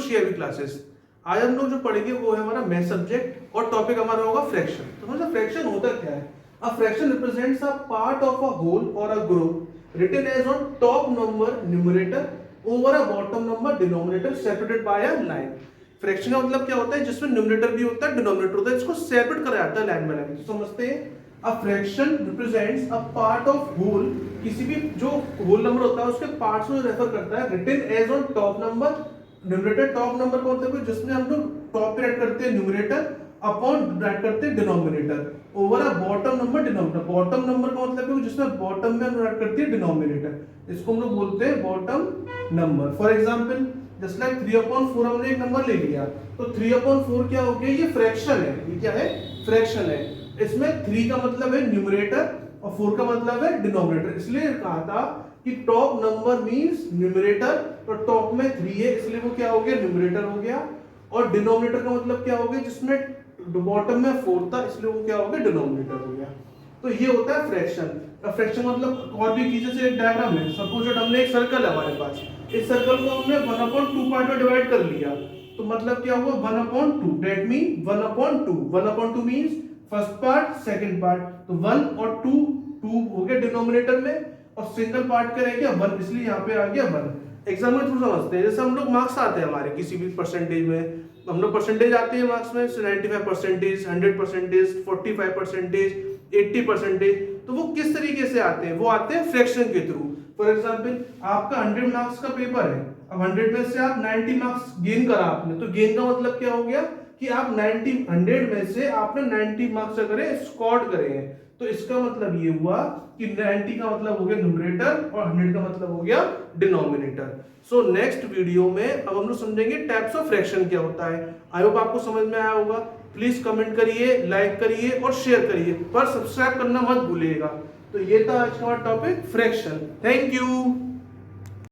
Share भी classes. आज हम लोग जो पढ़ेंगे वो है हमारा मैथ सब्जेक्ट और टॉपिक हमारा होगा फ्रैक्शन। तो हमारा फ्रैक्शन होता क्या है? A fraction represents a part of a whole और a group written as on top number numerator over a bottom number denominator separated by a line. Fraction का मतलब क्या होता है? जिसमें न्यूमरेटर भी होता है डिनोमिनेटर होता है, इसको सेपरेट करा जाता है लाइन बाय लाइन। तो समझते हैं, a fraction represents a part of whole, किसी भी जो होल नंबर होता है उसके पार्ट्स में रेफर करता है, written as on top number numerator. Top number का मतलब जिसमें हम लोग टॉप पे ऐड करते हैं न्यूमरेटर, अपॉन ऐड करते हैं denominator, over a bottom number denominator. Bottom number का मतलब है जिसमें बॉटम में हम ऐड करते हैं डिनोमिनेटर, इसको हम लोग बोलते हैं bottom number. For example just like 3/4 हमने एक नंबर ले लिया, तो 3/4 क्या हो गया? ये फ्रैक्शन है। ये क्या है? फ्रैक्शन है। इसमें 3 का मतलब है न्यूमरेटर और 4 का मतलब है डिनोमिनेटर, इसलिए कहा था कि टॉप नंबर मींस न्यूमरेटर, तो टॉप में 3 है इसलिए वो क्या हो गया? न्यूमरेटर हो गया। और डिनोमिनेटर का मतलब क्या हो गया? जिसमें बॉटम में 4 था इसलिए वो क्या हो गया? डिनोमिनेटर हो गया। तो ये होता है फ्रैक्शन। फ्रैक्शन मतलब और भी चीजें से एक डायग्राम है। सपोज दैट हमने एक सर्कल है हमारे पास, इस सर्कल को हमने 1/2 पार्ट में डिवाइड कर लिया, तो मतलब क्या हुआ? 1/2, that mean 1/2। 1/2 means first part second part, तो 1 और 2, 2 हो गया डिनोमिनेटर में और सिंगल पार्ट का रह गया 1, इसलिए यहाँ पे आ गया 1। एग्जाम में थोड़ा समझते हैं, जैसे हम लोग मार्क्स आते हैं हमारे किसी भी परसेंटेज में, हम लोग परसेंटेज आते हैं मार्क्स में 95%, 100%, 45%, 80%, तो वो किस तरीके से आते हैं? वो आते हैं फ्रैक्शन के थ्रू। फॉर एग्जांपल आपका 100 मार्क्स का पेपर है, अब 100 में से आप 90 मार्क्स गेन करा आपने, तो गेन का मतलब क्या हो गया कि आप 100 में से आपने 90 मार्क्स अगर स्कोर करे हैं, तो इसका मतलब ये हुआ कि 90 का मतलब हो गया न्यूमरेटर और 100 का मतलब हो गया डिनोमिनेटर। सो नेक्स्ट वीडियो में अब हम लोग समझेंगे टाइप्स ऑफ फ्रैक्शन क्या होता है। आई होप आपको समझ में आया होगा। प्लीज कमेंट करिए, लाइक करिए और शेयर करिए, पर सब्सक्राइब करना मत भूलिएगा। तो ये था आज का टॉपिक फ्रैक्शन। Thank you.